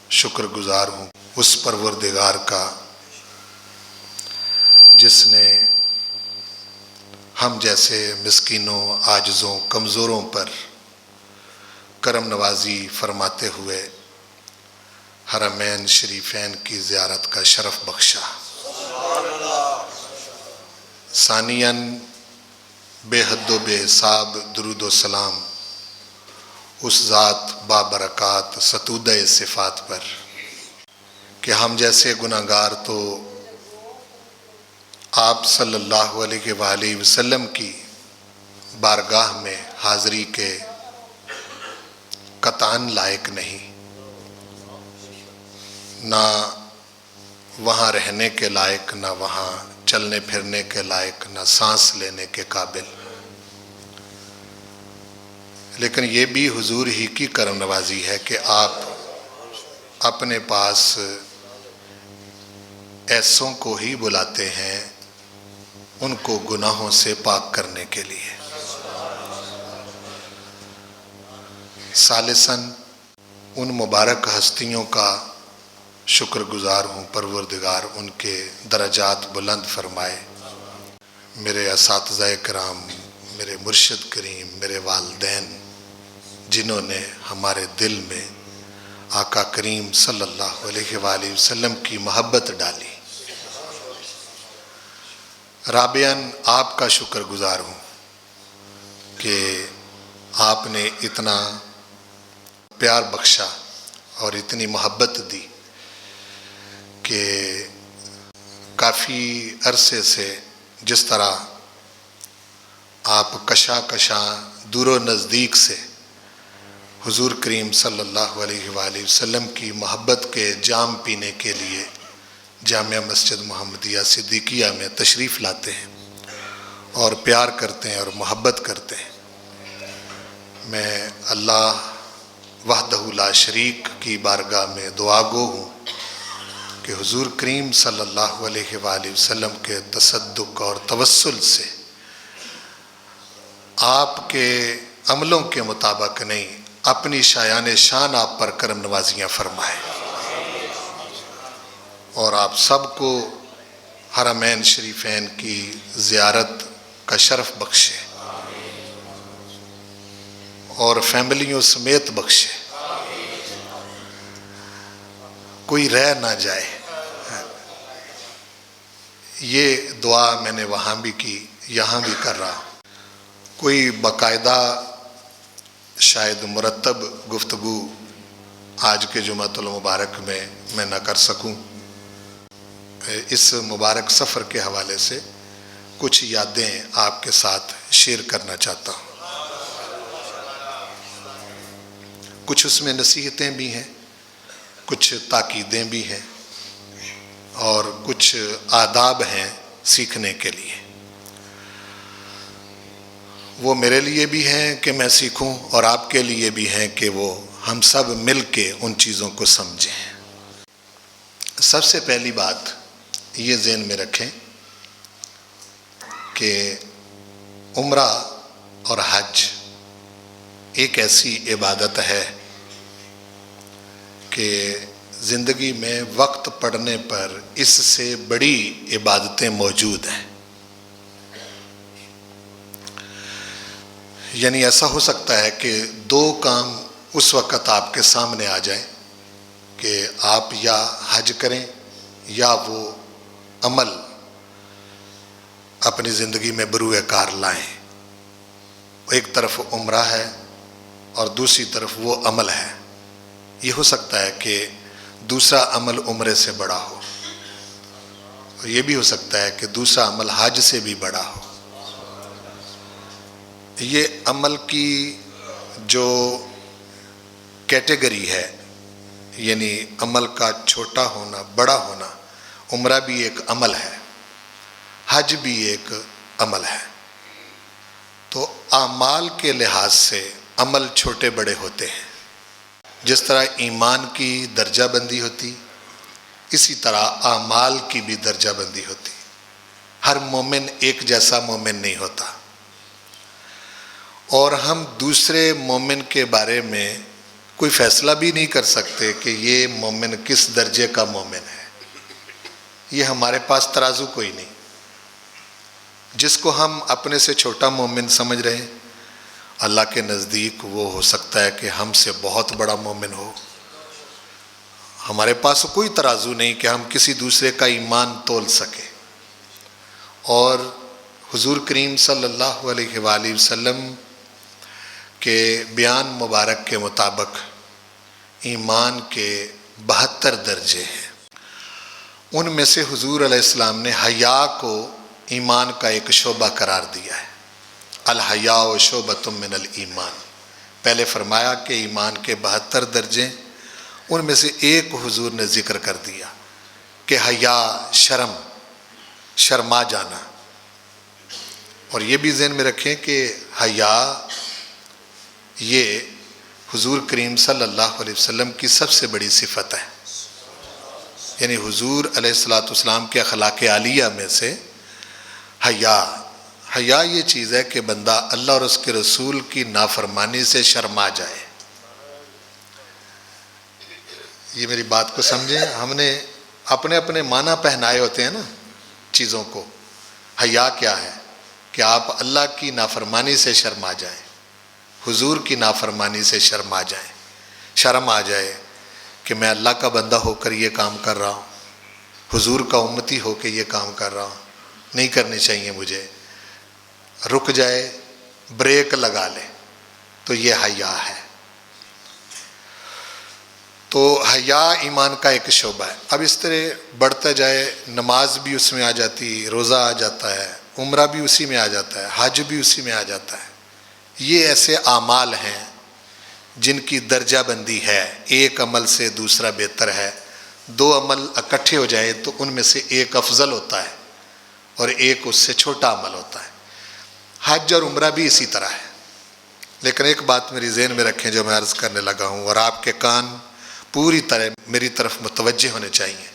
شکر گزار ہوں اس پروردگار کا جس نے ہم جیسے مسکینوں، عاجزوں، کمزوروں پر کرم نوازی فرماتے ہوئے حرمین شریفین کی زیارت کا شرف بخشا۔ ثانیاً بے حد و بے حساب درود و سلام اس ذات بابرکات ستودہ صفات پر کہ ہم جیسے گناہگار تو آپ صلی اللہ علیہ وآلہ وسلم کی بارگاہ میں حاضری کے قطعاً لائق نہیں، نہ وہاں رہنے کے لائق، نہ وہاں چلنے پھرنے کے لائق، نہ سانس لینے کے قابل، لیکن یہ بھی حضور ہی کی کرم نوازی ہے کہ آپ اپنے پاس ایسوں کو ہی بلاتے ہیں ان کو گناہوں سے پاک کرنے کے لیے۔ ثالثاً ان مبارک ہستیوں کا شکر گزار ہوں پروردگار ان کے درجات بلند فرمائے۔ میرے اساتذہ کرام، میرے مرشد کریم، میرے والدین جنہوں نے ہمارے دل میں آقا کریم صلی اللہ علیہ وآلہ وسلم کی محبت ڈالی۔ رابعاً آپ کا شکر گزار ہوں کہ آپ نے اتنا پیار بخشا اور اتنی محبت دی کہ کافی عرصے سے جس طرح آپ کشا کشاں دور و نزدیک سے حضور کریم صلی اللہ علیہ وآلہ وسلم کی محبت کے جام پینے کے لیے جامعہ مسجد محمدیہ صدیقیہ میں تشریف لاتے ہیں اور پیار کرتے ہیں اور محبت کرتے ہیں، میں اللہ وحدہ لا شریک کی بارگاہ میں دعا گو ہوں کہ حضور کریم صلی اللہ علیہ وآلہ وسلم کے تصدق اور توسل سے آپ کے عملوں کے مطابق نہیں، اپنی شایان شان آپ پر کرم نوازیاں فرمائے اور آپ سب کو حرمین شریفین کی زیارت کا شرف بخشے اور فیملیوں سمیت بخشے، کوئی رہ نہ جائے۔ یہ دعا میں نے وہاں بھی کی، یہاں بھی کر رہا ہوں۔ کوئی باقاعدہ شاید مرتب گفتگو آج کے جمعۃ المبارک میں نہ کر سکوں، اس مبارک سفر کے حوالے سے کچھ یادیں آپ کے ساتھ شیئر کرنا چاہتا ہوں۔ کچھ اس میں نصیحتیں بھی ہیں، کچھ تاکیدیں بھی ہیں اور کچھ آداب ہیں سیکھنے کے لیے۔ وہ میرے لیے بھی ہیں کہ میں سیکھوں اور آپ کے لیے بھی ہیں کہ وہ ہم سب مل کے ان چیزوں کو سمجھیں۔ سب سے پہلی بات یہ ذہن میں رکھیں کہ عمرہ اور حج ایک ایسی عبادت ہے کہ زندگی میں وقت پڑنے پر اس سے بڑی عبادتیں موجود ہیں۔ یعنی ایسا ہو سکتا ہے کہ دو کام اس وقت آپ کے سامنے آ جائیں کہ آپ یا حج کریں یا وہ عمل اپنی زندگی میں بروئے کار لائیں۔ ایک طرف عمرہ ہے اور دوسری طرف وہ عمل ہے۔ یہ ہو سکتا ہے کہ دوسرا عمل عمرے سے بڑا ہو، اور یہ بھی ہو سکتا ہے کہ دوسرا عمل حج سے بھی بڑا ہو۔ یہ عمل کی جو کیٹیگری ہے، یعنی عمل کا چھوٹا ہونا بڑا ہونا، عمرہ بھی ایک عمل ہے، حج بھی ایک عمل ہے۔ تو اعمال کے لحاظ سے عمل چھوٹے بڑے ہوتے ہیں۔ جس طرح ایمان کی درجہ بندی ہوتی، اسی طرح اعمال کی بھی درجہ بندی ہوتی۔ ہر مومن ایک جیسا مومن نہیں ہوتا، اور ہم دوسرے مومن کے بارے میں کوئی فیصلہ بھی نہیں کر سکتے کہ یہ مومن کس درجے کا مومن ہے. یہ ہمارے پاس ترازو کوئی نہیں. جس کو ہم اپنے سے چھوٹا مومن سمجھ رہے ہیں، اللہ کے نزدیک وہ ہو سکتا ہے کہ ہم سے بہت بڑا مومن ہو. ہمارے پاس کوئی ترازو نہیں کہ ہم کسی دوسرے کا ایمان تول سکیں. اور حضور کریم صلی اللہ علیہ وآلہ وسلم کے بیان مبارک کے مطابق ایمان کے 72 درجے ہیں. ان میں سے حضور علیہ السلام نے حیا کو ایمان کا ایک شعبہ قرار دیا ہے. الحیاء شعبۃ من الایمان. پہلے فرمایا کہ ایمان کے 72 درجے، ان میں سے ایک حضور نے ذکر کر دیا کہ حیا، شرما جانا. اور یہ بھی ذہن میں رکھیں کہ حیا یہ حضور کریم صلی اللہ علیہ وسلم کی سب سے بڑی صفت ہے. یعنی حضور علیہ السلام کے اخلاق عالیہ میں سے حیا یہ چیز ہے کہ بندہ اللہ اور اس کے رسول کی نافرمانی سے شرما جائے. یہ میری بات کو سمجھیں. ہم نے اپنے اپنے معنی پہنائے ہوتے ہیں نا چیزوں کو. حیا کیا ہے؟ کہ آپ اللہ کی نافرمانی سے شرما جائیں، حضور کی نافرمانی سے شرما جائیں. شرم آ جائے کہ میں اللہ کا بندہ ہو کر یہ کام کر رہا ہوں، حضور کا امتی ہو کے یہ کام کر رہا ہوں، نہیں کرنی چاہیے مجھے. رک جائے، بریک لگا لے، تو یہ حیا ہے. تو حیا ایمان کا ایک شعبہ ہے. اب اس طرح بڑھتا جائے، نماز بھی اس میں آ جاتی، روزہ آ جاتا ہے، عمرہ بھی اسی میں آ جاتا ہے، حج بھی اسی میں آ جاتا ہے. یہ ایسے اعمال ہیں جن کی درجہ بندی ہے. ایک عمل سے دوسرا بہتر ہے. 2 عمل اکٹھے ہو جائے تو ان میں سے ایک افضل ہوتا ہے اور ایک اس سے چھوٹا عمل ہوتا ہے. حج اور عمرہ بھی اسی طرح ہے. لیکن ایک بات میری ذہن میں رکھیں جو میں عرض کرنے لگا ہوں، اور آپ کے کان پوری طرح میری طرف متوجہ ہونے چاہیے.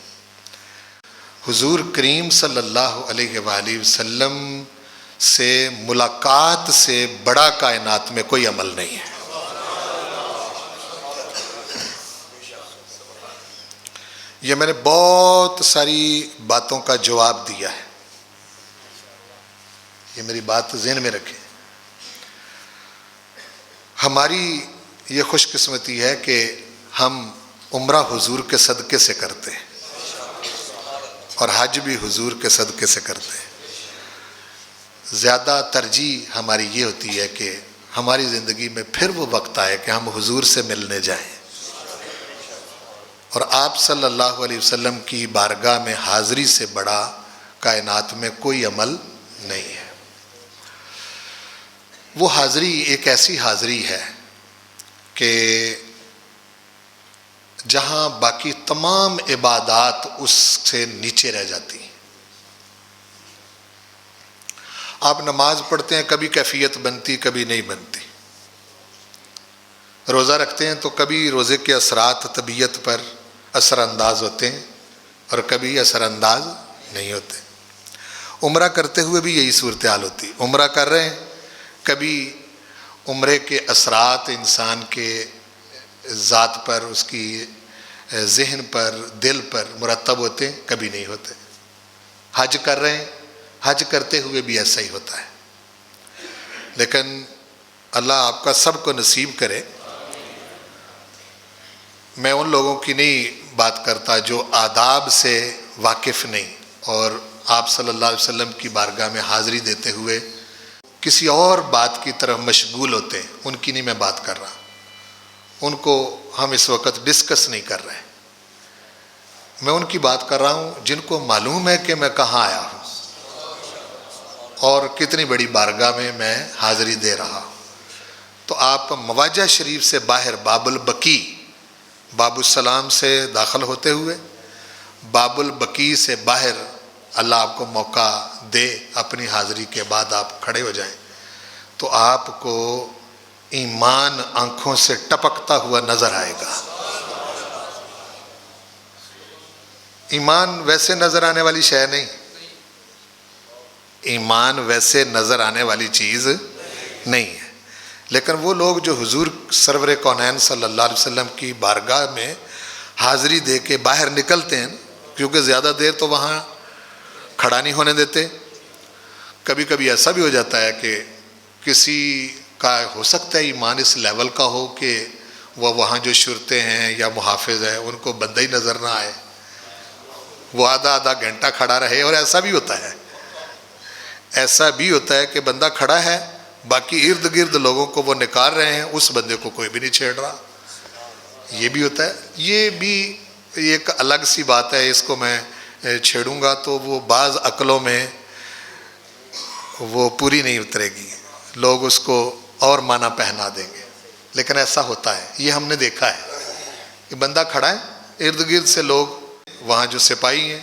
حضور کریم صلی اللہ علیہ وآلہ وسلم سے ملاقات سے بڑا کائنات میں کوئی عمل نہیں ہے. یہ میں نے بہت ساری باتوں کا جواب دیا ہے. یہ میری بات ذہن میں رکھیں. ہماری یہ خوش قسمتی ہے کہ ہم عمرہ حضور کے صدقے سے کرتے ہیں اور حج بھی حضور کے صدقے سے کرتے ہیں. زیادہ ترجیح ہماری یہ ہوتی ہے کہ ہماری زندگی میں پھر وہ وقت آئے کہ ہم حضور سے ملنے جائیں. اور آپ صلی اللہ علیہ وسلم کی بارگاہ میں حاضری سے بڑا کائنات میں کوئی عمل نہیں ہے. وہ حاضری ایک ایسی حاضری ہے کہ جہاں باقی تمام عبادات اس سے نیچے رہ جاتی ہیں. آپ نماز پڑھتے ہیں، کبھی کیفیت بنتی کبھی نہیں بنتی. روزہ رکھتے ہیں تو کبھی روزے کے اثرات طبیعت پر اثر انداز ہوتے ہیں اور کبھی اثر انداز نہیں ہوتے. عمرہ کرتے ہوئے بھی یہی صورتحال ہوتی. عمرہ کر رہے ہیں، کبھی عمرے کے اثرات انسان کے ذات پر، اس کی ذہن پر، دل پر مرتب ہوتے ہیں، کبھی نہیں ہوتے. حج کر رہے ہیں، حج کرتے ہوئے بھی ایسا ہی ہوتا ہے. لیکن اللہ آپ کا سب کو نصیب کرے. میں ان لوگوں کی نہیں بات کرتا جو آداب سے واقف نہیں اور آپ صلی اللہ علیہ وسلم کی بارگاہ میں حاضری دیتے ہوئے کسی اور بات کی طرف مشغول ہوتے ہیں. ان کی نہیں میں بات کر رہا. ان کو ہم اس وقت ڈسکس نہیں کر رہے. میں ان کی بات کر رہا ہوں جن کو معلوم ہے کہ میں کہاں آیا ہوں اور کتنی بڑی بارگاہ میں میں حاضری دے رہا ہوں. تو آپ مواجہ شریف سے باہر باب البقیع، باب السلام سے داخل ہوتے ہوئے باب البقیع سے باہر اللہ آپ کو موقع دے اپنی حاضری کے بعد آپ کھڑے ہو جائیں تو آپ کو ایمان آنکھوں سے ٹپکتا ہوا نظر آئے گا. ایمان ویسے نظر آنے والی شے نہیں. ایمان ویسے نظر آنے والی چیز نہیں ہے. لیکن وہ لوگ جو حضور سرور کونین صلی اللہ علیہ وسلم کی بارگاہ میں حاضری دے کے باہر نکلتے ہیں، کیونکہ زیادہ دیر تو وہاں کھڑا نہیں ہونے دیتے. کبھی کبھی ایسا بھی ہو جاتا ہے کہ کسی کا ہو سکتا ہے ایمان اس لیول کا ہو کہ وہ وہاں جو شرطے ہیں یا محافظ ہیں ان کو بندہ ہی نظر نہ آئے، وہ آدھا گھنٹہ کھڑا رہے. اور ایسا بھی ہوتا ہے کہ بندہ کھڑا ہے، باقی ارد گرد لوگوں کو وہ نکال رہے ہیں، اس بندے کو کوئی بھی نہیں چھیڑ رہا. یہ بھی ہوتا ہے. یہ بھی ایک الگ سی بات ہے، اس کو میں چھیڑوں گا تو وہ بعض عقلوں میں وہ پوری نہیں اترے گی، لوگ اس کو اور معنی پہنا دیں گے. لیکن ایسا ہوتا ہے، یہ ہم نے دیکھا ہے کہ بندہ کھڑا ہے، ارد گرد سے لوگ وہاں جو سپاہی ہیں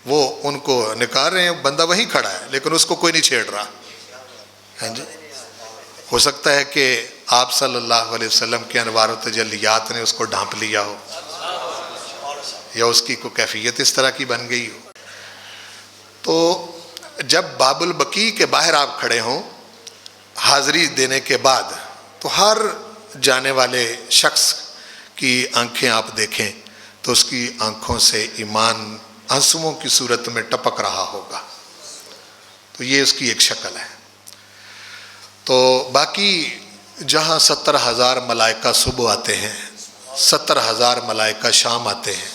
وہ ان کو نکال رہے ہیں، بندہ وہیں کھڑا ہے لیکن اس کو کوئی نہیں چھیڑ رہا. ہاں جی، ہو سکتا ہے کہ آپ صلی اللہ علیہ وسلم کے انوار و تجلیات نے اس کو ڈھانپ لیا ہو، یا اس کی کوئی کیفیت اس طرح کی بن گئی ہو. تو جب باب البقیع کے باہر آپ کھڑے ہوں حاضری دینے کے بعد، تو ہر جانے والے شخص کی آنکھیں آپ دیکھیں تو اس کی آنکھوں سے ایمان آنسوؤں کی صورت میں ٹپک رہا ہوگا. تو یہ اس کی ایک شکل ہے. تو باقی جہاں 70,000 ملائکہ صبح آتے ہیں، 70,000 ملائکہ شام آتے ہیں،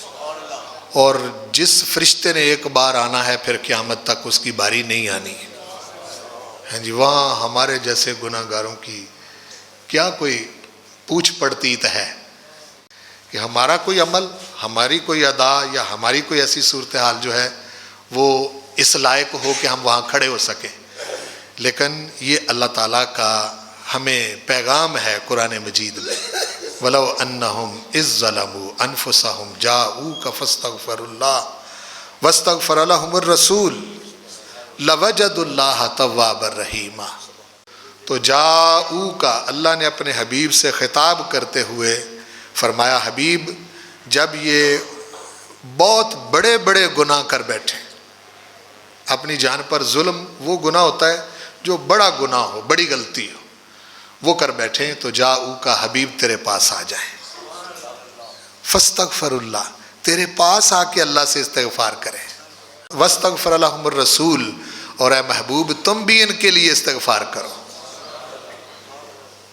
اور جس فرشتے نے ایک بار آنا ہے پھر قیامت تک اس کی باری نہیں آنی. ہاں جی، وہاں ہمارے جیسے گناہ گاروں کی کیا کوئی پوچھ پڑتیت ہے کہ ہمارا کوئی عمل، ہماری کوئی ادا یا ہماری کوئی ایسی صورتحال جو ہے وہ اس لائق ہو کہ ہم وہاں کھڑے ہو سکیں. لیکن یہ اللہ تعالیٰ کا ہمیں پیغام ہے قرآن مجید میں، وَلَوْ أَنَّهُمْ إِذْ ظَلَمُوا أَنفُسَهُمْ جَاءُوكَ فَاسْتَغْفَرُوا اللَّهَ وَاسْتَغْفَرَ لَهُمُ الرَّسُولُ لَوَجَدُوا اللَّهَ تَوَّابًا رَحِيمًا. تو جاءوکا اللہ نے اپنے حبیب سے خطاب کرتے ہوئے فرمایا، حبیب جب یہ بہت بڑے بڑے گناہ کر بیٹھے، اپنی جان پر ظلم، وہ گناہ ہوتا ہے جو بڑا گناہ ہو، بڑی غلطی ہو، وہ کر بیٹھیں، تو جاءوکا حبیب تیرے پاس آ جائیں، فاستغفر اللہ تیرے پاس آ کے اللہ سے استغفار کریں، واستغفر لہم الرسول اور اے محبوب تم بھی ان کے لیے استغفار کرو،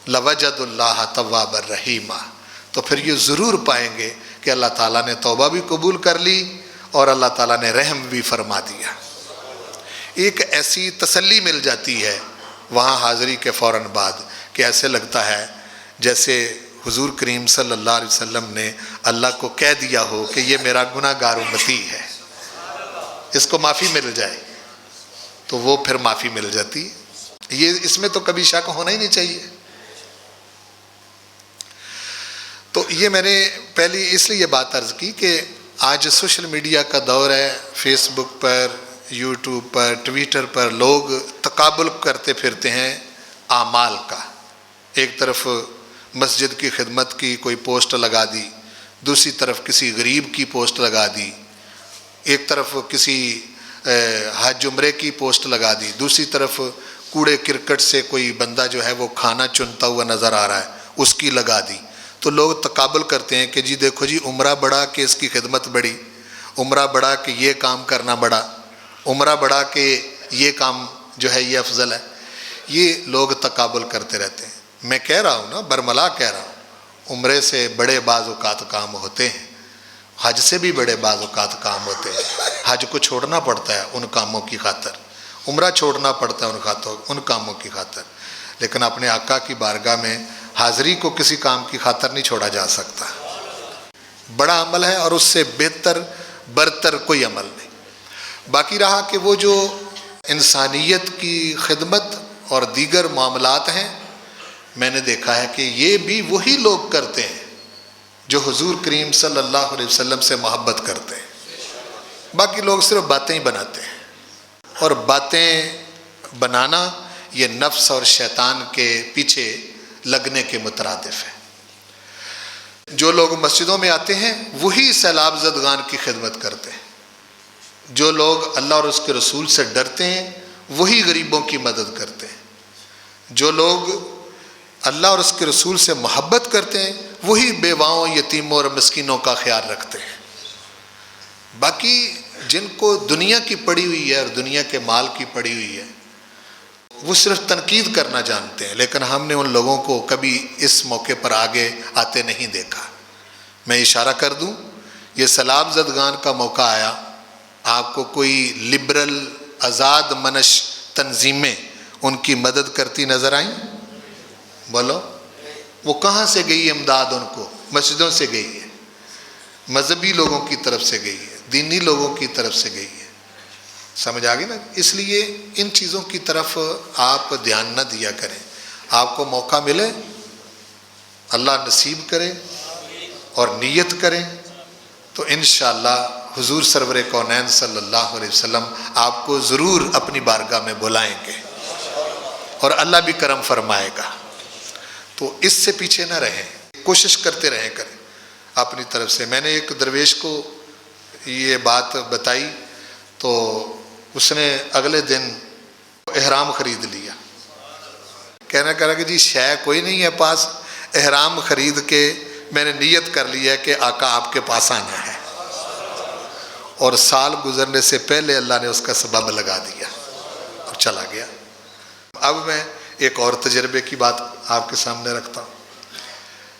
لوجد اللہ توابا رحیما. تو پھر یہ ضرور پائیں گے کہ اللہ تعالیٰ نے توبہ بھی قبول کر لی اور اللہ تعالیٰ نے رحم بھی فرما دیا. ایک ایسی تسلی مل جاتی ہے وہاں حاضری کے فوراً بعد کہ ایسے لگتا ہے جیسے حضور کریم صلی اللہ علیہ وسلم نے اللہ کو کہہ دیا ہو کہ یہ میرا گناہ گار امتی ہے، اس کو معافی مل جائے، تو وہ پھر معافی مل جاتی. یہ اس میں تو کبھی شک ہونا ہی نہیں چاہیے. تو یہ میں نے پہلی اس لیے بات عرض کی کہ آج سوشل میڈیا کا دور ہے، فیس بک پر، یوٹیوب پر، ٹویٹر پر لوگ تقابل کرتے پھرتے ہیں اعمال کا. ایک طرف مسجد کی خدمت کی کوئی پوسٹ لگا دی، دوسری طرف کسی غریب کی پوسٹ لگا دی، ایک طرف کسی حج عمرے کی پوسٹ لگا دی، دوسری طرف کوڑے کرکٹ سے کوئی بندہ جو ہے وہ کھانا چنتا ہوا نظر آ رہا ہے اس کی لگا دی. تو لوگ تقابل کرتے ہیں کہ جی دیکھو جی عمرہ بڑا کہ اس کی خدمت بڑی، عمرہ بڑا کہ یہ کام کرنا بڑا، عمرہ بڑا کہ یہ کام جو ہے یہ افضل ہے. یہ لوگ تقابل کرتے رہتے ہیں. میں کہہ رہا ہوں نا، برملا کہہ رہا ہوں، عمرے سے بڑے بعض اوقات کام ہوتے ہیں، حج سے بھی بڑے بعض اوقات کام ہوتے ہیں. حج کو چھوڑنا پڑتا ہے ان کاموں کی خاطر، عمرہ چھوڑنا پڑتا ہے ان کاموں کی خاطر، لیکن اپنے آقا کی بارگاہ میں حاضری کو کسی کام کی خاطر نہیں چھوڑا جا سکتا. بڑا عمل ہے اور اس سے بہتر برتر کوئی عمل نہیں. باقی رہا کہ وہ جو انسانیت کی خدمت اور دیگر معاملات ہیں، میں نے دیکھا ہے کہ یہ بھی وہی لوگ کرتے ہیں جو حضور کریم صلی اللہ علیہ وسلم سے محبت کرتے ہیں. باقی لوگ صرف باتیں ہی بناتے ہیں، اور باتیں بنانا یہ نفس اور شیطان کے پیچھے لگنے کے مترادف ہے. جو لوگ مسجدوں میں آتے ہیں وہی سیلاب زدگان کی خدمت کرتے ہیں، جو لوگ اللہ اور اس کے رسول سے ڈرتے ہیں وہی غریبوں کی مدد کرتے ہیں، جو لوگ اللہ اور اس کے رسول سے محبت کرتے ہیں وہی بیواؤں، یتیموں اور مسکینوں کا خیال رکھتے ہیں۔ باقی جن کو دنیا کی پڑی ہوئی ہے اور دنیا کے مال کی پڑی ہوئی ہے وہ صرف تنقید کرنا جانتے ہیں، لیکن ہم نے ان لوگوں کو کبھی اس موقع پر آگے آتے نہیں دیکھا۔ میں اشارہ کر دوں، یہ سیلاب زدگان کا موقع آیا، آپ کو کوئی لبرل آزاد منش تنظیمیں ان کی مدد کرتی نظر آئیں؟ بولو، وہ کہاں سے گئی امداد؟ ان کو مسجدوں سے گئی ہے، مذہبی لوگوں کی طرف سے گئی ہے، دینی لوگوں کی طرف سے گئی ہے۔ سمجھ آ گئی نا؟ اس لیے ان چیزوں کی طرف آپ دھیان نہ دیا کریں۔ آپ کو موقع ملے، اللہ نصیب کرے اور نیت کریں تو انشاءاللہ حضور سرور کونین صلی اللہ علیہ وسلم آپ کو ضرور اپنی بارگاہ میں بلائیں گے اور اللہ بھی کرم فرمائے گا۔ تو اس سے پیچھے نہ رہیں، کوشش کرتے رہیں کریں اپنی طرف سے۔ میں نے ایک درویش کو یہ بات بتائی تو اس نے اگلے دن احرام خرید لیا۔ کہنا کہا کہ جی شے کوئی نہیں ہے پاس، احرام خرید کے میں نے نیت کر لی ہے کہ آقا آپ کے پاس آنا ہے، اور سال گزرنے سے پہلے اللہ نے اس کا سبب لگا دیا اور چلا گیا۔ اب میں ایک اور تجربے کی بات آپ کے سامنے رکھتا ہوں۔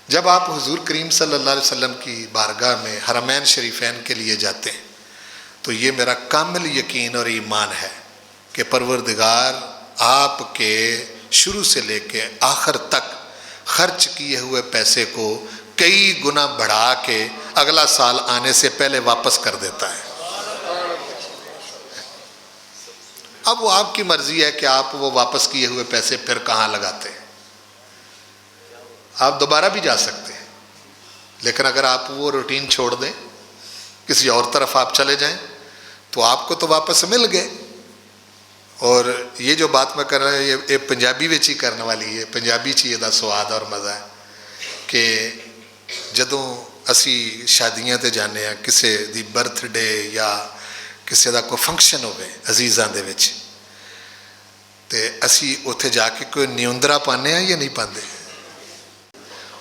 جب آپ حضور کریم صلی اللہ علیہ وسلم کی بارگاہ میں حرمین شریفین کے لیے جاتے ہیں تو یہ میرا کامل یقین اور ایمان ہے کہ پروردگار آپ کے شروع سے لے کے آخر تک خرچ کیے ہوئے پیسے کو کئی گنا بڑھا کے اگلا سال آنے سے پہلے واپس کر دیتا ہے۔ اب وہ آپ کی مرضی ہے کہ آپ وہ واپس کیے ہوئے پیسے پھر کہاں لگاتے ہیں۔ آپ دوبارہ بھی جا سکتے ہیں، لیکن اگر آپ وہ روٹین چھوڑ دیں، کسی اور طرف آپ چلے جائیں تو آپ کو تو واپس مل گئے۔ اور یہ جو بات میں کر رہا ہوں یہ پنجابی وچ ہی کرنے والی ہے، پنجابی چ یہ سواد اور مزہ ہے کہ جدوں اسی شادیاں تے جانے ہیں، کسی دی برتھ ڈے یا کسی دا کوئی فنکشن ہوئے عزیزاں دے وچ، تے اسی اوتھے جا کے کوئی نیوندرا پانے ہیں یا نہیں پاندے؟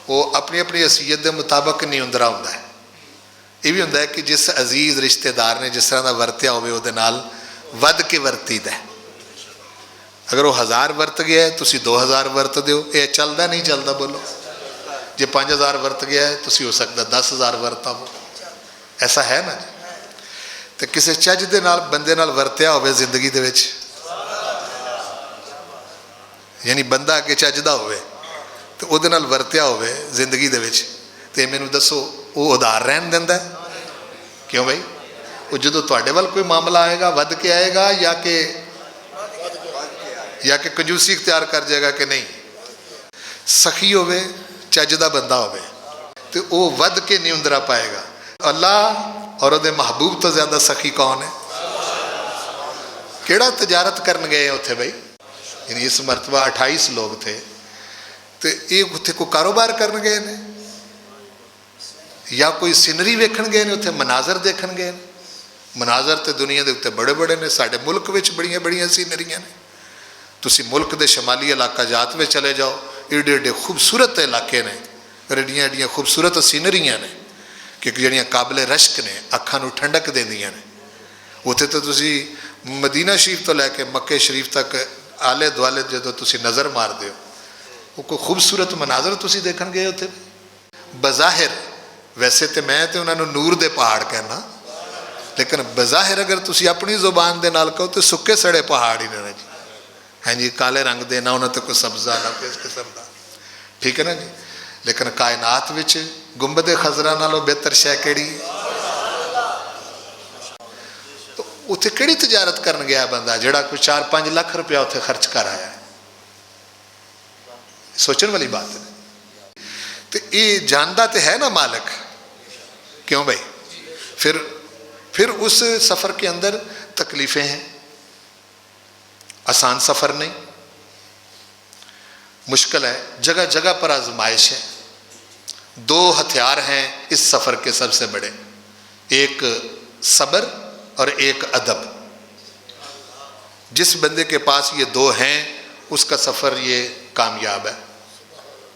وہ اپنی اپنی حیثیت دے مطابق نیوندرا ہوندا ہے۔ یہ بھی ہوندا ہے کہ جس عزیز رشتہ دار نے جس طرح دا ورتیا ہوئے وہ دے نال ود کے ورتی دا ہے۔ اگر وہ 1000 ورت گیا ہے تسی 2000 ورت دیو، یہ چلدا نہیں چلدا؟ بولو، جی 5000 ورت گیا ہے تسی ہو سکتا 10,000 ورتا ہو، ایسا ہے نا جی؟ تو کسی چج دے نال بندے نال ورتیا ہوئے زندگی دے وچ، یعنی بندہ اگے چجدا ہوئے تو وہ دے نال ورتیا ہوئے زندگی دے وچ، تے مینوں دسو وہ ادھار رہن دیندا ہے؟ کیوں بھائی؟ وہ جدو تواڈے وال کوئی معاملہ آئے گا ود کے آئے گا یا کہ کنجوسی اختیار کر جائے گا کہ نہیں؟ سخی ہوئے چجدہ بندہ ہوئے تو وہ ود کے نیوندرا پائے گا۔ اللہ اور وہ محبوب تو زیادہ سخی کون ہے؟ کیڑا تجارت کرن گئے ہیں اتھے بھائی؟ یعنی اس مرتبہ 28 لوگ تھے تو یہ اتھے کو کاروبار کرن گئے ہیں یا کوئی سینری ویکھن گئے ہیں، اتھے مناظر دیکھن گئے ہیں؟ مناظر تے دنیا دے اتنے بڑے بڑے نے، ساڑھے ملک وچ بڑیاں بڑیاں سینریاں نے۔ تسی ملک دے شمالی علاقہ جات میں چلے جاؤ، ایڈے ایڈے خوبصورت علاقے نے، ایڈیاں ایڈیاں خوبصورت سینریاں نے کہ جڑیاں قابل رشک نے، اکھاں نو ٹھنڈک دیندیاں نے۔ اتھے تو تسی مدینہ شریف تو لے کے مکہ شریف تک آلے دوالے جدو تسی نظر مار دیو، وہ کوئی خوبصورت مناظر تسی دیکھن گئے اتھے؟ بظاہر ویسے تے میں تے انہاں نو نور دے پہاڑ کہنا، لیکن بظاہر اگر تسی اپنی زبان دے نال کہو تو سکے سڑے پہاڑ ہی نے جی، ہاں جی، کالے رنگ دے، نہ انہوں تے کوئی سبزہ نہ کوئی اس قسم دا، ٹھیک ہے نا جی؟ لیکن کائنات وچ گنبد خضرا نالوں بہتر شے کیڑی؟ تو اتھے کیڑی تجارت کرن گیا بندہ جڑا کوئی 4-5 لاکھ روپیہ اتھے خرچ کر آیا ہے؟ سوچن والی بات ہے۔ تو یہ جاندہ تے ہے نا مالک، کیوں بھائی؟ پھر اس سفر کے اندر تکلیفیں ہیں، آسان سفر نہیں، مشکل ہے، جگہ جگہ پر آزمائش ہے۔ 2 ہتھیار ہیں اس سفر کے سب سے بڑے، ایک صبر اور ایک ادب۔ جس بندے کے پاس یہ 2 ہیں اس کا سفر یہ کامیاب ہے۔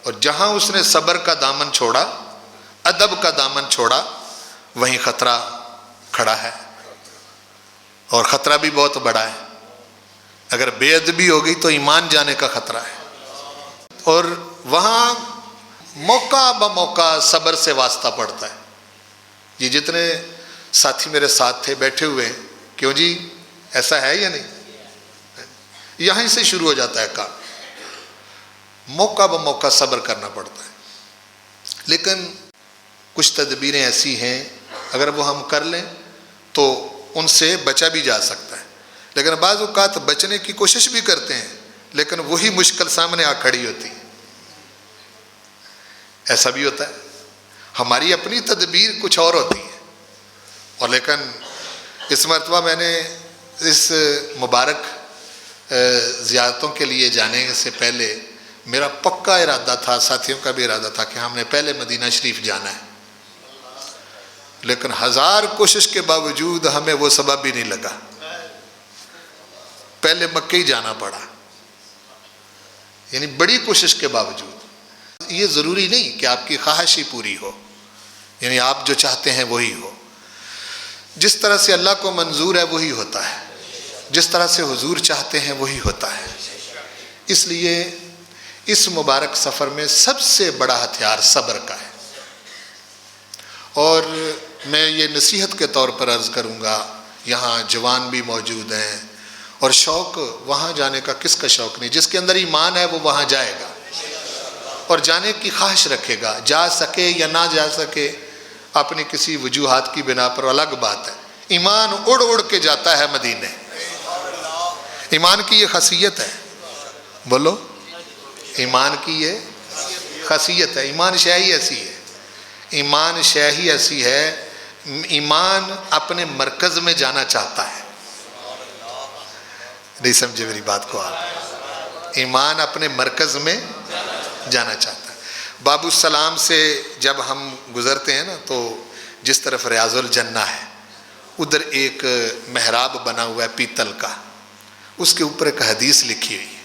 اور جہاں اس نے صبر کا دامن چھوڑا، ادب کا دامن چھوڑا، وہیں خطرہ کھڑا ہے، اور خطرہ بھی بہت بڑا ہے۔ اگر بے ادبی ہو گئی تو ایمان جانے کا خطرہ ہے۔ اور وہاں موقع بموقع صبر سے واسطہ پڑتا ہے۔ یہ جتنے ساتھی میرے ساتھ تھے بیٹھے ہوئے ہیں، کیوں جی ایسا ہے یا نہیں؟ یہیں سے شروع ہو جاتا ہے کام۔ موقع بموقع صبر کرنا پڑتا ہے، لیکن کچھ تدبیریں ایسی ہیں اگر وہ ہم کر لیں تو ان سے بچا بھی جا سکتا ہے، لیکن بعض اوقات بچنے کی کوشش بھی کرتے ہیں لیکن وہی مشکل سامنے آ کھڑی ہوتی ہے۔ ایسا بھی ہوتا ہے، ہماری اپنی تدبیر کچھ اور ہوتی ہے، اور لیکن اس مرتبہ میں نے اس مبارک زیارتوں کے لیے جانے سے پہلے میرا پکا ارادہ تھا، ساتھیوں کا بھی ارادہ تھا کہ ہم نے پہلے مدینہ شریف جانا ہے، لیکن ہزار کوشش کے باوجود ہمیں وہ سبب بھی نہیں لگا، پہلے مکہ ہی جانا پڑا، یعنی بڑی کوشش کے باوجود۔ یہ ضروری نہیں کہ آپ کی خواہش ہی پوری ہو، یعنی آپ جو چاہتے ہیں وہی ہو، جس طرح سے اللہ کو منظور ہے وہی ہوتا ہے، جس طرح سے حضور چاہتے ہیں وہی ہوتا ہے۔ اس لیے اس مبارک سفر میں سب سے بڑا ہتھیار صبر کا ہے، اور میں یہ نصیحت کے طور پر عرض کروں گا، یہاں جوان بھی موجود ہیں، اور شوق وہاں جانے کا کس کا شوق نہیں؟ جس کے اندر ایمان ہے وہ وہاں جائے گا اور جانے کی خواہش رکھے گا، جا سکے یا نہ جا سکے اپنی کسی وجوہات کی بنا پر الگ بات ہے۔ ایمان اڑ اڑ کے جاتا ہے مدینے، ایمان کی یہ خاصیت ہے، بولو، ایمان کی یہ خاصیت ہے، ایمان شے ہی ایسی ہے، ایمان شے ہی ایسی ہے، ایمان اپنے مرکز میں جانا چاہتا ہے۔ نہیں سمجھے میری بات کو آپ؟ ایمان اپنے مرکز میں جانا چاہتا ہے۔ باب السلام سے جب ہم گزرتے ہیں نا تو جس طرف ریاض الجنہ ہے ادھر ایک محراب بنا ہوا ہے پیتل کا، اس کے اوپر ایک حدیث لکھی ہوئی ہے،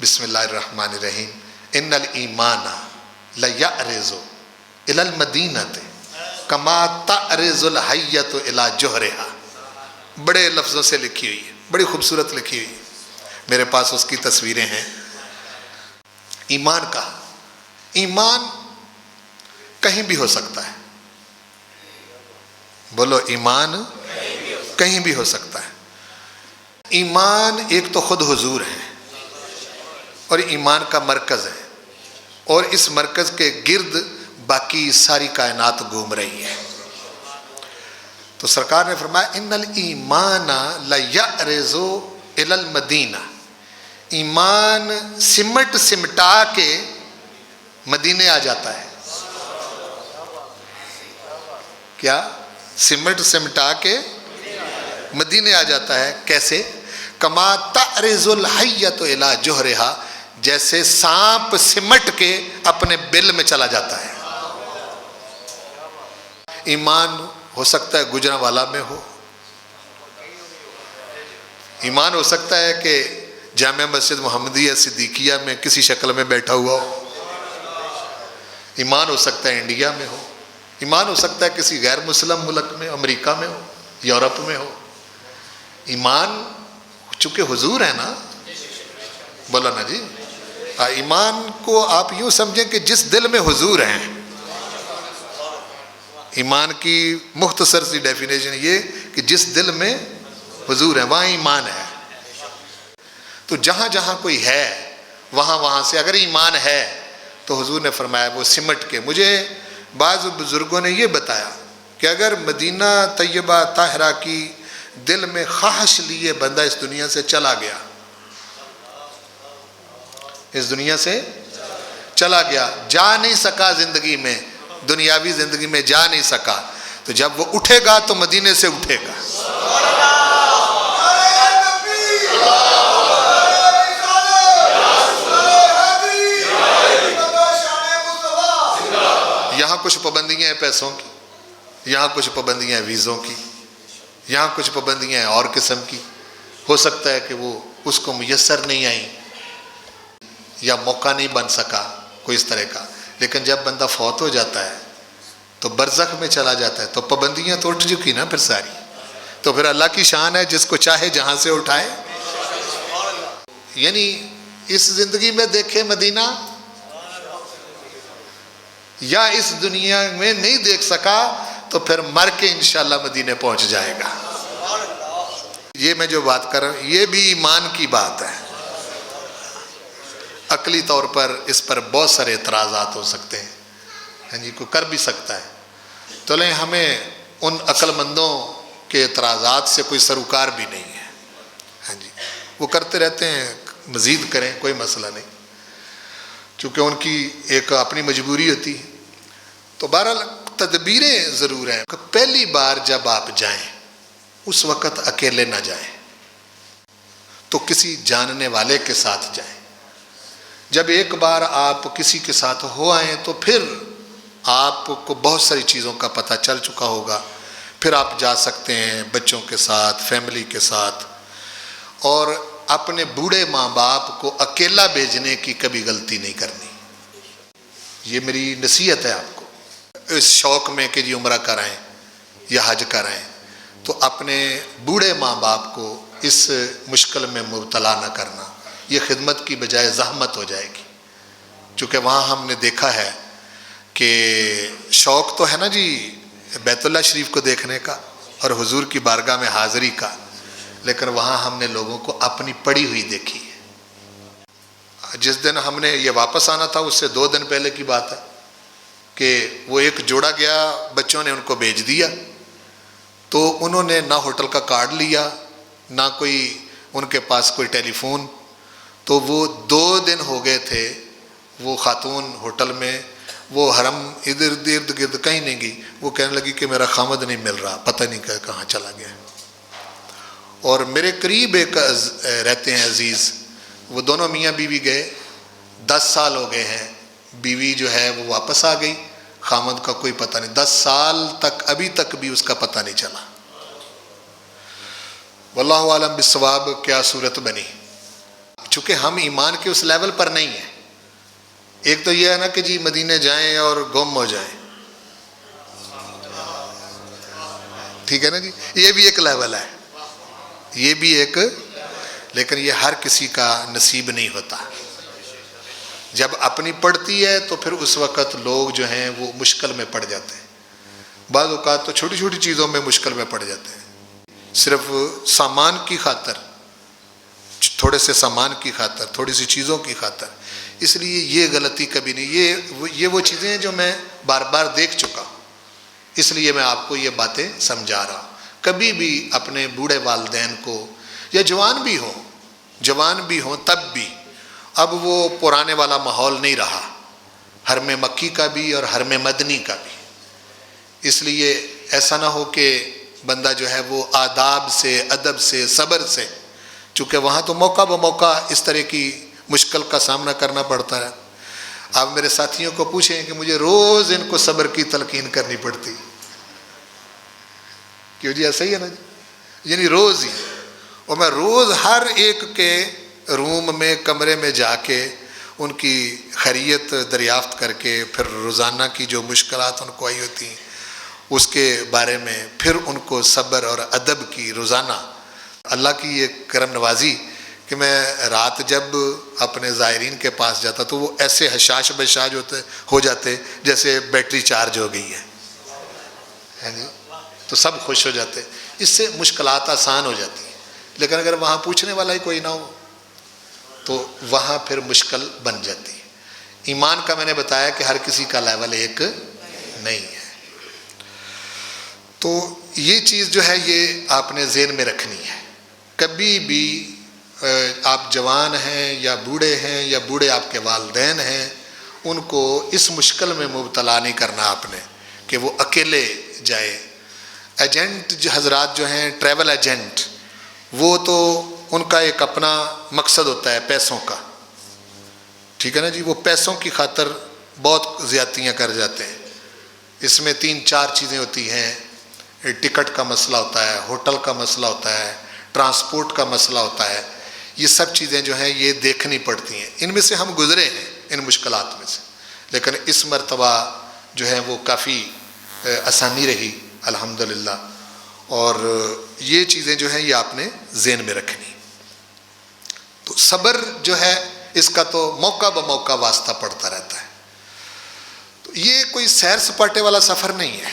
بسم اللہ الرحمن الرحیم، ان الایمان لیعرض الی المدینۃ کما تعرض الحیۃ الی جوہرہا۔ بڑے لفظوں سے لکھی ہوئی ہے، بڑی خوبصورت لکھی ہوئی ہے، میرے پاس اس کی تصویریں ہیں۔ ایمان کا، ایمان کہیں بھی ہو سکتا ہے، بولو ایمان کہیں بھی ہو سکتا ہے۔ ایمان ایک تو خود حضور ہے اور ایمان کا مرکز ہے، اور اس مرکز کے گرد باقی ساری کائنات گھوم رہی ہے۔ تو سرکار نے فرمایا ان الایمان لیعرض الی المدینہ، ایمان سمٹ سمٹا کے مدینے آ جاتا ہے۔ کیا؟ سمٹ سمٹا کے مدینے آ جاتا ہے۔ کیسے؟ کما تعرض الحیۃ الی جوہرہا، جیسے سانپ سمٹ کے اپنے بل میں چلا جاتا ہے۔ ایمان ہو سکتا ہے گجرانوالہ میں ہو، ایمان ہو سکتا ہے کہ جامع مسجد محمدیہ صدیقیہ میں کسی شکل میں بیٹھا ہوا ہو، ایمان ہو سکتا ہے انڈیا میں ہو، ایمان ہو سکتا ہے کسی غیر مسلم ملک میں، امریکہ میں ہو، یورپ میں ہو۔ ایمان چونکہ حضور ہے نا، بولا نا جی، ایمان کو آپ یوں سمجھیں کہ جس دل میں حضور ہیں، ایمان کی مختصر سی ڈیفینیشن یہ کہ جس دل میں حضور ہے وہاں ایمان ہے۔ تو جہاں جہاں کوئی ہے وہاں وہاں سے اگر ایمان ہے تو حضور نے فرمایا وہ سمٹ کے۔ مجھے بعض بزرگوں نے یہ بتایا کہ اگر مدینہ طیبہ طاہرہ کی دل میں خواہش لیے بندہ اس دنیا سے چلا گیا، اس دنیا سے چلا گیا، جا نہیں سکا زندگی میں، دنیاوی زندگی میں جا نہیں سکا، تو جب وہ اٹھے گا تو مدینے سے اٹھے گا۔ یہاں کچھ پابندیاں ہیں پیسوں کی، یہاں کچھ پابندیاں ہیں ویزوں کی، یہاں کچھ پابندیاں ہیں اور قسم کی، ہو سکتا ہے کہ وہ اس کو میسر نہیں آئیں یا موقع نہیں بن سکا، کوئی اس طرح کا. لیکن جب بندہ فوت ہو جاتا ہے تو برزخ میں چلا جاتا ہے تو پابندیاں تو اٹھ چکی نا پھر ساری. تو پھر اللہ کی شان ہے جس کو چاہے جہاں سے اٹھائے. یعنی اس زندگی میں دیکھے مدینہ یا اس دنیا میں نہیں دیکھ سکا تو پھر مر کے انشاءاللہ مدینے پہنچ جائے گا. یہ میں جو بات کر رہا ہوں یہ بھی ایمان کی بات ہے. عقلی طور پر اس پر بہت سارے اعتراضات ہو سکتے ہیں, ہاں جی, کوئی کر بھی سکتا ہے. تو لیں ہمیں ان عقل مندوں کے اعتراضات سے کوئی سروکار بھی نہیں ہے, ہاں جی, وہ کرتے رہتے ہیں, مزید کریں کوئی مسئلہ نہیں, چونکہ ان کی ایک اپنی مجبوری ہوتی ہے. تو بہرحال تدبیریں ضرور ہیں کہ پہلی بار جب آپ جائیں اس وقت اکیلے نہ جائیں, تو کسی جاننے والے کے ساتھ جائیں. جب ایک بار آپ کسی کے ساتھ ہو آئیں تو پھر آپ کو بہت ساری چیزوں کا پتہ چل چکا ہوگا, پھر آپ جا سکتے ہیں بچوں کے ساتھ, فیملی کے ساتھ. اور اپنے بوڑھے ماں باپ کو اکیلا بھیجنے کی کبھی غلطی نہیں کرنی. یہ میری نصیحت ہے آپ کو. اس شوق میں کہ جی عمرہ کرائیں یا حج کرائیں تو اپنے بوڑھے ماں باپ کو اس مشکل میں مبتلا نہ کرنا. یہ خدمت کی بجائے زحمت ہو جائے گی. چونکہ وہاں ہم نے دیکھا ہے کہ شوق تو ہے نا جی بیت اللہ شریف کو دیکھنے کا اور حضور کی بارگاہ میں حاضری کا, لیکن وہاں ہم نے لوگوں کو اپنی پڑی ہوئی دیکھی ہے. جس دن ہم نے یہ واپس آنا تھا اس سے 2 دن پہلے کی بات ہے کہ وہ ایک جوڑا گیا, بچوں نے ان کو بھیج دیا, تو انہوں نے نہ ہوٹل کا کارڈ لیا نہ کوئی ان کے پاس کوئی ٹیلی فون. تو وہ 2 دن ہو گئے تھے وہ خاتون ہوٹل میں, وہ حرم ادھر ارد گرد کہیں نہیں گئی. وہ کہنے لگی کہ میرا خامد نہیں مل رہا, پتہ نہیں کہاں چلا گیا. اور میرے قریب ایک رہتے ہیں عزیز, وہ دونوں میاں بیوی گئے, 10 سال ہو گئے ہیں, بیوی جو ہے وہ واپس آ گئی, خامد کا کوئی پتہ نہیں. 10 سال تک ابھی تک بھی اس کا پتہ نہیں چلا. واللہ عالم بالصواب کیا صورت بنی. چونکہ ہم ایمان کے اس لیول پر نہیں ہیں. ایک تو یہ ہے نا کہ جی مدینے جائیں اور گم ہو جائیں, ٹھیک ہے نا جی, یہ بھی ایک لیول ہے, یہ بھی ایک, لیکن یہ ہر کسی کا نصیب نہیں ہوتا. جب اپنی پڑتی ہے تو پھر اس وقت لوگ جو ہیں وہ مشکل میں پڑ جاتے ہیں. بعض اوقات تو چھوٹی چھوٹی چیزوں میں مشکل میں پڑ جاتے ہیں, صرف سامان کی خاطر, تھوڑے سے سامان کی خاطر, تھوڑی سی چیزوں کی خاطر. اس لیے یہ غلطی کبھی نہیں. یہ وہ چیزیں ہیں جو میں بار بار دیکھ چکا ہوں, اس لیے میں آپ کو یہ باتیں سمجھا رہا ہوں. کبھی بھی اپنے بوڑھے والدین کو, یا جوان بھی ہوں تب بھی, اب وہ پرانے والا ماحول نہیں رہا, حرم مکی کا بھی اور حرم مدنی کا بھی. اس لیے ایسا نہ ہو کہ بندہ جو ہے وہ آداب سے, ادب سے, صبر سے, چونکہ وہاں تو موقع بموقع اس طرح کی مشکل کا سامنا کرنا پڑتا ہے. آپ میرے ساتھیوں کو پوچھیں کہ مجھے روز ان کو صبر کی تلقین کرنی پڑتی. کیوں جی, ایسا ہی ہے نا جی, یعنی روز ہی. اور میں روز ہر ایک کے روم میں, کمرے میں جا کے ان کی خیریت دریافت کر کے پھر روزانہ کی جو مشکلات ان کو آئی ہوتی ہیں اس کے بارے میں پھر ان کو صبر اور ادب کی روزانہ. اللہ کی یہ کرم نوازی کہ میں رات جب اپنے زائرین کے پاس جاتا تو وہ ایسے حشاش بشاش ہو جاتے جیسے بیٹری چارج ہو گئی ہے جی, تو سب خوش ہو جاتے. اس سے مشکلات آسان ہو جاتی ہیں. لیکن اگر وہاں پوچھنے والا ہی کوئی نہ ہو تو وہاں پھر مشکل بن جاتی ہے. ایمان کا میں نے بتایا کہ ہر کسی کا لیول ایک نہیں ہے. تو یہ چیز جو ہے یہ آپ نے ذہن میں رکھنی ہے. کبھی بھی آپ جوان ہیں یا بوڑھے ہیں یا بوڑھے آپ کے والدین ہیں, ان کو اس مشکل میں مبتلا نہیں کرنا آپ نے کہ وہ اکیلے جائے. ایجنٹ حضرات جو ہیں, ٹریول ایجنٹ, وہ تو ان کا ایک اپنا مقصد ہوتا ہے پیسوں کا, ٹھیک ہے نا جی. وہ پیسوں کی خاطر بہت زیادتیاں کر جاتے ہیں. اس میں 3-4 چیزیں ہوتی ہیں. ٹکٹ کا مسئلہ ہوتا ہے, ہوٹل کا مسئلہ ہوتا ہے, ٹرانسپورٹ کا مسئلہ ہوتا ہے. یہ سب چیزیں جو ہیں یہ دیکھنی پڑتی ہیں. ان میں سے ہم گزرے ہیں ان مشکلات میں سے. لیکن اس مرتبہ جو ہے وہ کافی آسانی رہی الحمدللہ. اور یہ چیزیں جو ہیں یہ آپ نے ذہن میں رکھنی. تو صبر جو ہے اس کا تو موقع بموقع واسطہ پڑتا رہتا ہے. تو یہ کوئی سیر سپاٹے والا سفر نہیں ہے.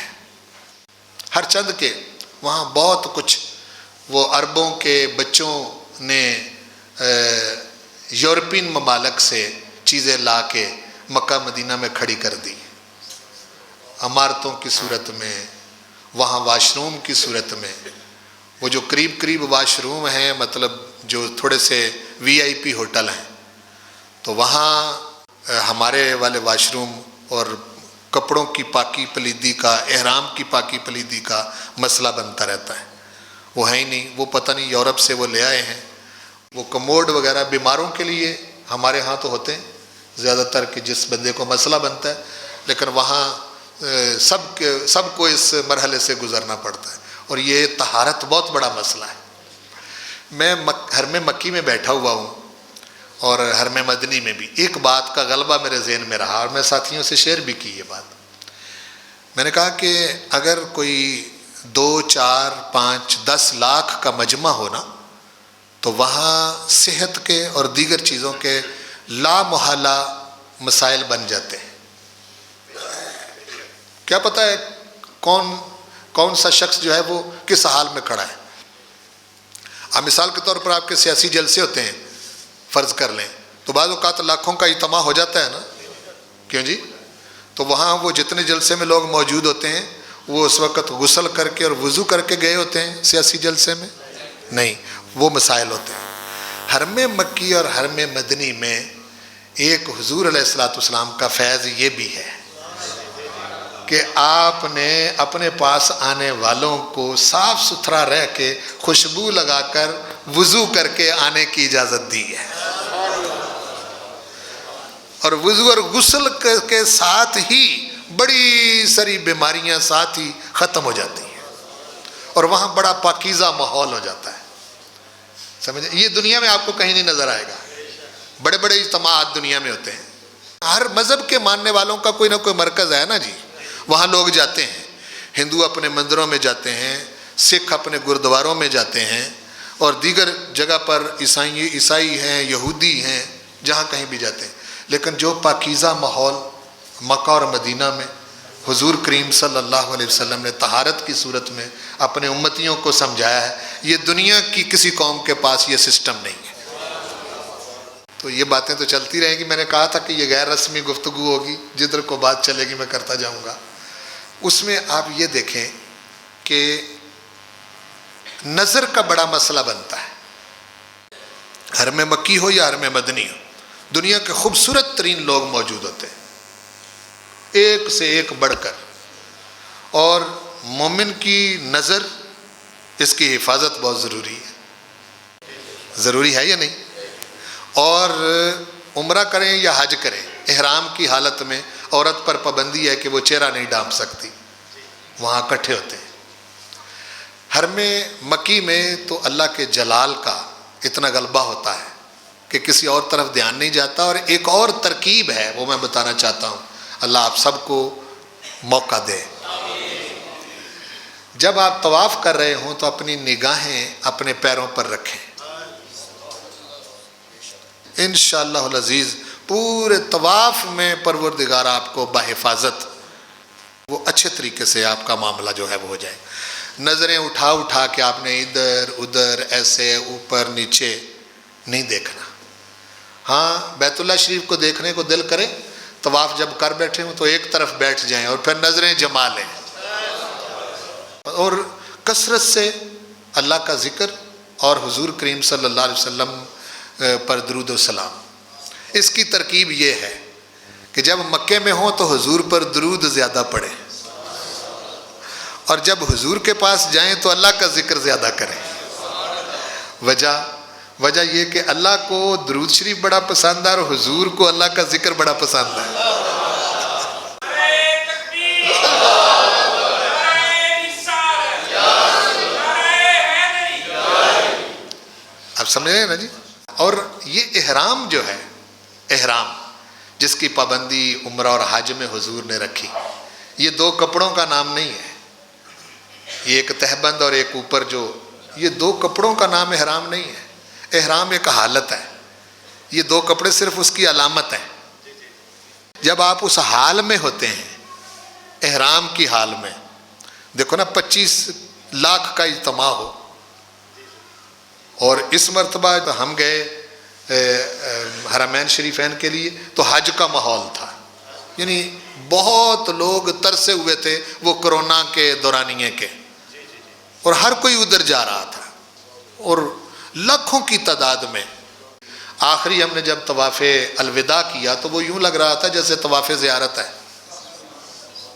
ہر چند کے وہاں بہت کچھ وہ عربوں کے بچوں نے یورپین ممالک سے چیزیں لا کے مکہ مدینہ میں کھڑی کر دی، عمارتوں کی صورت میں، وہاں واش روم کی صورت میں. وہ جو قریب قریب واش روم ہیں، مطلب جو تھوڑے سے وی آئی پی ہوٹل ہیں، تو وہاں ہمارے والے واش روم اور کپڑوں کی پاکی پلیدی کا، احرام کی پاکی پلیدی کا مسئلہ بنتا رہتا ہے. وہ ہے ہی نہیں. وہ پتہ نہیں یورپ سے وہ لے آئے ہیں. وہ کموڈ وغیرہ بیماروں کے لیے ہمارے ہاں تو ہوتے ہیں زیادہ تر کہ جس بندے کو مسئلہ بنتا ہے، لیکن وہاں سب کو اس مرحلے سے گزرنا پڑتا ہے. اور یہ طہارت بہت بڑا مسئلہ ہے. میں حرم مکی میں بیٹھا ہوا ہوں اور حرم مدنی میں بھی ایک بات کا غلبہ میرے ذہن میں رہا، اور میں ساتھیوں سے شیئر بھی کی یہ بات. میں نے کہا کہ اگر کوئی 2, 4, 5, 10 لاکھ کا مجمع ہونا تو وہاں صحت کے اور دیگر چیزوں کے لا محالہ مسائل بن جاتے ہیں. کیا پتہ ہے کون سا شخص جو ہے وہ کس حال میں کھڑا ہے. اب مثال کے طور پر آپ کے سیاسی جلسے ہوتے ہیں، فرض کر لیں، تو بعض اوقات لاکھوں کا اجتماع ہو جاتا ہے نا، کیوں جی؟ تو وہاں وہ جتنے جلسے میں لوگ موجود ہوتے ہیں وہ اس وقت غسل کر کے اور وضو کر کے گئے ہوتے ہیں سیاسی جلسے میں؟ نہیں، وہ مسائل ہوتے ہیں. حرم مکی اور حرم مدنی میں ایک حضور علیہ الصلوۃ والسلام کا فیض یہ بھی ہے کہ آپ نے اپنے پاس آنے والوں کو صاف ستھرا رہ کے خوشبو لگا کر وضو کر کے آنے کی اجازت دی ہے. اور وضو اور غسل کے ساتھ ہی بڑی ساری بیماریاں ساتھ ہی ختم ہو جاتی ہیں اور وہاں بڑا پاکیزہ ماحول ہو جاتا ہے. سمجھے؟ یہ دنیا میں آپ کو کہیں نہیں نظر آئے گا. بڑے بڑے اجتماعات دنیا میں ہوتے ہیں. ہر مذہب کے ماننے والوں کا کوئی نہ کوئی مرکز ہے نا جی. وہاں لوگ جاتے ہیں. ہندو اپنے مندروں میں جاتے ہیں، سکھ اپنے گردواروں میں جاتے ہیں، اور دیگر جگہ پر عیسائی ہیں، یہودی ہیں، جہاں کہیں بھی جاتے ہیں. لیکن جو پاکیزہ ماحول مکہ اور مدینہ میں حضور کریم صلی اللہ علیہ وسلم نے طہارت کی صورت میں اپنے امتیوں کو سمجھایا ہے، یہ دنیا کی کسی قوم کے پاس یہ سسٹم نہیں ہے. تو یہ باتیں تو چلتی رہیں گی. میں نے کہا تھا کہ یہ غیر رسمی گفتگو ہوگی، جدھر کو بات چلے گی میں کرتا جاؤں گا. اس میں آپ یہ دیکھیں کہ نظر کا بڑا مسئلہ بنتا ہے. حرم مکی ہو یا حرم مدنی ہو، دنیا کے خوبصورت ترین لوگ موجود ہوتے ہیں، ایک سے ایک بڑھ کر. اور مومن کی نظر، اس کی حفاظت بہت ضروری ہے. ضروری ہے یا نہیں؟ اور عمرہ کریں یا حج کریں، احرام کی حالت میں عورت پر پابندی ہے کہ وہ چہرہ نہیں ڈھانپ سکتی. وہاں اکٹھے ہوتے ہیں. حرم مکی میں تو اللہ کے جلال کا اتنا غلبہ ہوتا ہے کہ کسی اور طرف دھیان نہیں جاتا. اور ایک اور ترکیب ہے، وہ میں بتانا چاہتا ہوں. اللہ آپ سب کو موقع دے. جب آپ طواف کر رہے ہوں تو اپنی نگاہیں اپنے پیروں پر رکھیں. انشاءاللہ العزیز پورے طواف میں پروردگار آپ کو بحفاظت، وہ اچھے طریقے سے آپ کا معاملہ جو ہے وہ ہو جائے. نظریں اٹھا کے آپ نے ادھر ادھر ایسے اوپر نیچے نہیں دیکھنا. ہاں بیت اللہ شریف کو دیکھنے کو دل کرے، طواف جب کر بیٹھے ہوں تو ایک طرف بیٹھ جائیں اور پھر نظریں جما لیں، اور کثرت سے اللہ کا ذکر اور حضور کریم صلی اللہ علیہ وسلم پر درود و سلام. اس کی ترکیب یہ ہے کہ جب مکے میں ہوں تو حضور پر درود زیادہ پڑھیں، اور جب حضور کے پاس جائیں تو اللہ کا ذکر زیادہ کریں. وجہ یہ کہ اللہ کو درود شریف بڑا پسند ہے اور حضور کو اللہ کا ذکر بڑا پسند ہے. آپ سمجھ رہے ہیں نا جی. اور یہ احرام جو ہے، احرام جس کی پابندی عمرہ اور حج میں حضور نے رکھی. یہ دو کپڑوں کا نام نہیں ہے، یہ ایک تہبند اور ایک اوپر جو، یہ دو کپڑوں کا نام احرام نہیں ہے. احرام ایک حالت ہے، یہ دو کپڑے صرف اس کی علامت ہیں. جب آپ اس حال میں ہوتے ہیں، احرام کی حال میں، دیکھو نا 25 لاکھ کا اجتماع ہو، اور اس مرتبہ ہم گئے حرمین شریفین کے لیے تو حج کا ماحول تھا، یعنی بہت لوگ ترسے ہوئے تھے وہ کرونا کے دورانیے کے، اور ہر کوئی ادھر جا رہا تھا، اور لاکھوں کی تعداد میں. آخری ہم نے جب طواف الوداع کیا تو وہ یوں لگ رہا تھا جیسے طواف زیارت ہے.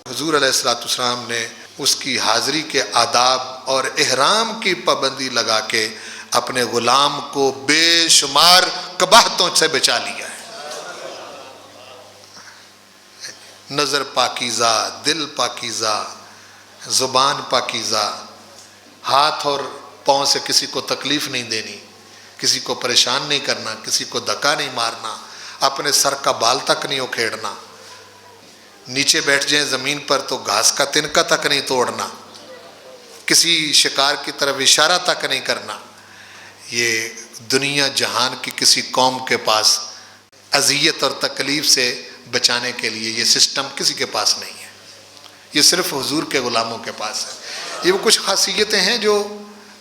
حضور علیہ السلام نے اس کی حاضری کے آداب اور احرام کی پابندی لگا کے اپنے غلام کو بے شمار قباحتوں سے بچا لیا ہے. نظر پاکیزہ، دل پاکیزہ، زبان پاکیزہ، ہاتھ اور پاؤں سے کسی کو تکلیف نہیں دینی، کسی کو پریشان نہیں کرنا، کسی کو دھکا نہیں مارنا، اپنے سر کا بال تک نہیں اکھیڑنا، نیچے بیٹھ جائیں زمین پر تو گھاس کا تنکا تک نہیں توڑنا، کسی شکار کی طرف اشارہ تک نہیں کرنا. یہ دنیا جہان کی کسی قوم کے پاس اذیت اور تکلیف سے بچانے کے لیے یہ سسٹم کسی کے پاس نہیں ہے، یہ صرف حضور کے غلاموں کے پاس ہے. یہ وہ کچھ خاصیتیں ہیں جو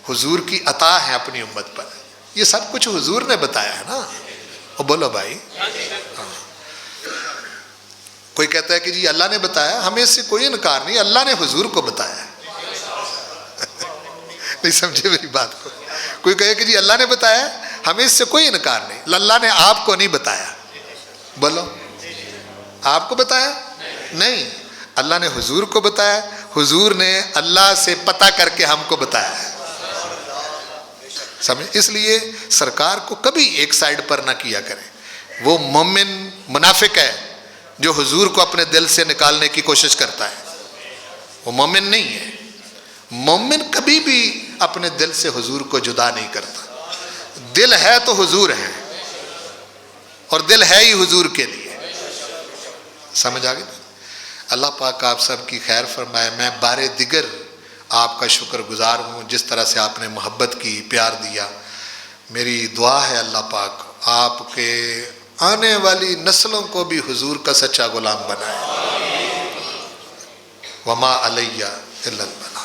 حضور کی عطا ہیں اپنی امت پر. یہ سب کچھ حضور نے بتایا ہے نا. اور بولو بھائی، کوئی کہتا ہے کہ جی اللہ نے بتایا، ہمیں اس سے کوئی انکار نہیں، اللہ نے حضور کو بتایا. نہیں سمجھے میری بات کو؟ کوئی کہے کہ جی اللہ نے بتایا، ہمیں اس سے کوئی انکار نہیں، اللہ نے آپ کو نہیں بتایا. بولو، آپ کو بتایا نہیں، اللہ نے حضور کو بتایا، حضور نے اللہ سے پتہ کر کے ہم کو بتایا ہے. سمجھ؟ اس لیے سرکار کو کبھی ایک سائیڈ پر نہ کیا کریں. وہ مومن منافق ہے جو حضور کو اپنے دل سے نکالنے کی کوشش کرتا ہے، وہ مومن نہیں ہے. مومن کبھی بھی اپنے دل سے حضور کو جدا نہیں کرتا. دل ہے تو حضور ہے، اور دل ہے ہی حضور کے لیے. سمجھ آگے؟ اللہ پاک آپ سب کی خیر فرمائے. میں بار دیگر آپ کا شکر گزار ہوں جس طرح سے آپ نے محبت کی، پیار دیا. میری دعا ہے اللہ پاک آپ کے آنے والی نسلوں کو بھی حضور کا سچا غلام بنائے. وما علیہ الا البلاغ.